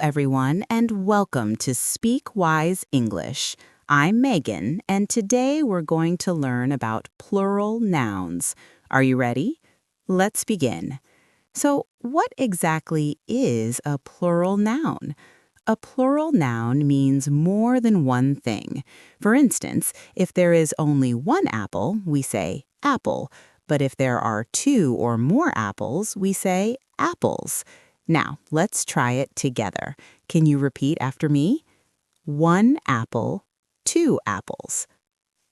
everyone, and welcome to Speak Wise English. I'm Megan, and today we're going to learn about plural nouns. Are you ready? Let's begin. So, what exactly is a plural noun? A plural noun means more than one thing. For instance, if there is only one apple, we say apple. But if there are two or more apples, we say apples. Now, let's try it together. Can you repeat after me? One apple, two apples.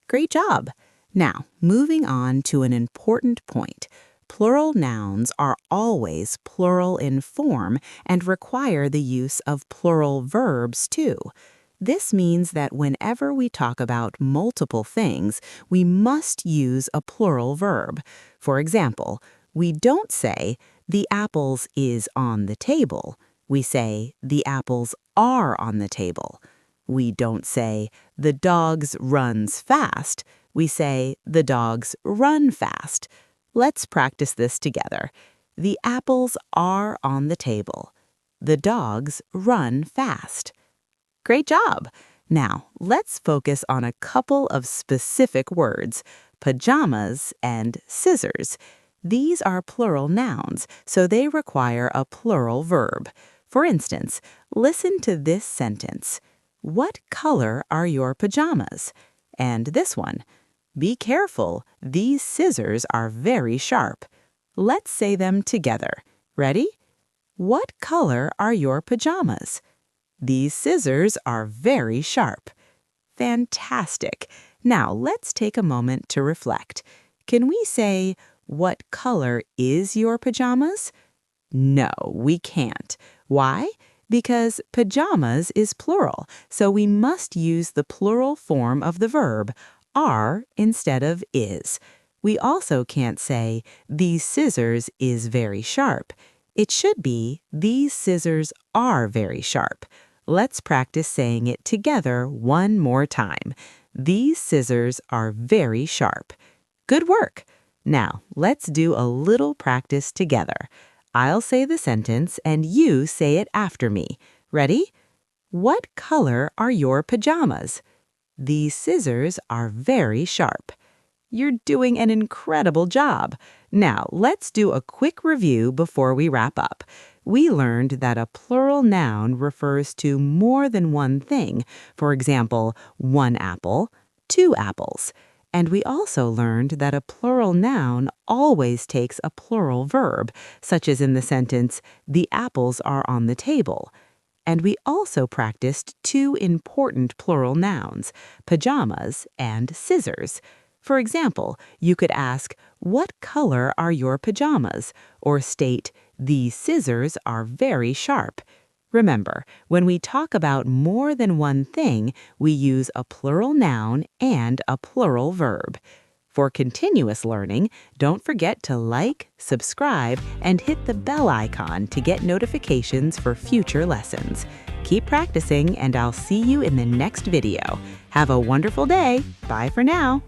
Great job. Now, moving on to an important point. Plural nouns are always plural in form and require the use of plural verbs too. This means that whenever we talk about multiple things, we must use a plural verb. For example, we don't say, the apples is on the table. We say, the apples are on the table. We don't say, the dogs runs fast. We say, the dogs run fast. Let's practice this together. The apples are on the table. The dogs run fast. Great job! Now, let's focus on a couple of specific words, pajamas and scissors. These are plural nouns, so they require a plural verb. For instance, listen to this sentence. What color are your pajamas? And this one. Be careful, these scissors are very sharp. Let's say them together. Ready? What color are your pajamas? These scissors are very sharp. Fantastic. Now let's take a moment to reflect. Can we say, what color is your pajamas? No, we can't. Why? Because pajamas is plural, so we must use the plural form of the verb, are instead of is. We also can't say, these scissors is very sharp. It should be, these scissors are very sharp. Let's practice saying it together one more time. These scissors are very sharp. Good work! Now, let's do a little practice together. I'll say the sentence and you say it after me. Ready? What color are your pajamas? These scissors are very sharp. You're doing an incredible job. Now, let's do a quick review before we wrap up. We learned that a plural noun refers to more than one thing. For example, one apple, two apples. And we also learned that a plural noun always takes a plural verb, such as in the sentence, the apples are on the table. And we also practiced two important plural nouns, pajamas and scissors. For example, you could ask, what color are your pajamas? Or state, these scissors are very sharp. Remember, when we talk about more than one thing, we use a plural noun and a plural verb. For continuous learning, don't forget to like, subscribe, and hit the bell icon to get notifications for future lessons. Keep practicing, and I'll see you in the next video. Have a wonderful day. Bye for now.